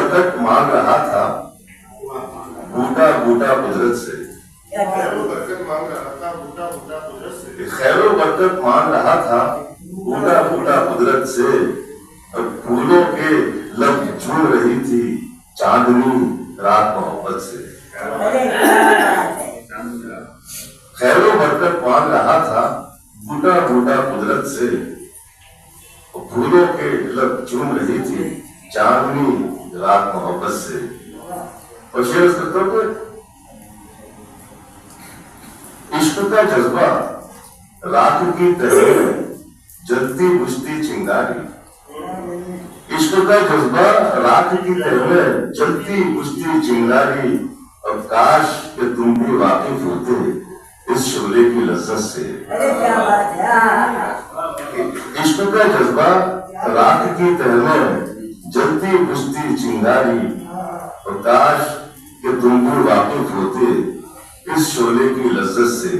برکت مانگ رہا تھا بوٹا بوٹا قدرت سے، خیر و برکت مانگ رہا تھا بوٹا بوٹا قدرت سے، خیر و برکت مانگ رہا تھا بوٹا بوٹا قدرت سے، اور پھولوں کے لب جھوم رہی تھی چاندنی رات محبت سے۔ خیر و برکت مانگ رہا تھا بوٹا بوٹا قدرت سے، اور پھولوں کے لب جھوم رہی تھی چاندنی رات محبت سے۔ اور شعر کرتا ہوں کہ عشق کا جذبہ راکھ کی تہ میں جلتی بجھتی چنگاری، عشق کا جذبہ راکھ کی تہ میں جلتی بجھتی چنگاری، اور کاش کہ تم بھی واقف ہوتے اس شعلے کی لذت سے۔ عشق کا جذبہ راکھ کی تہ میں جلتی بجھتی چنگاری، اور کاش کہ تم بھی واقف ہوتے اس شعلے کی لذت سے۔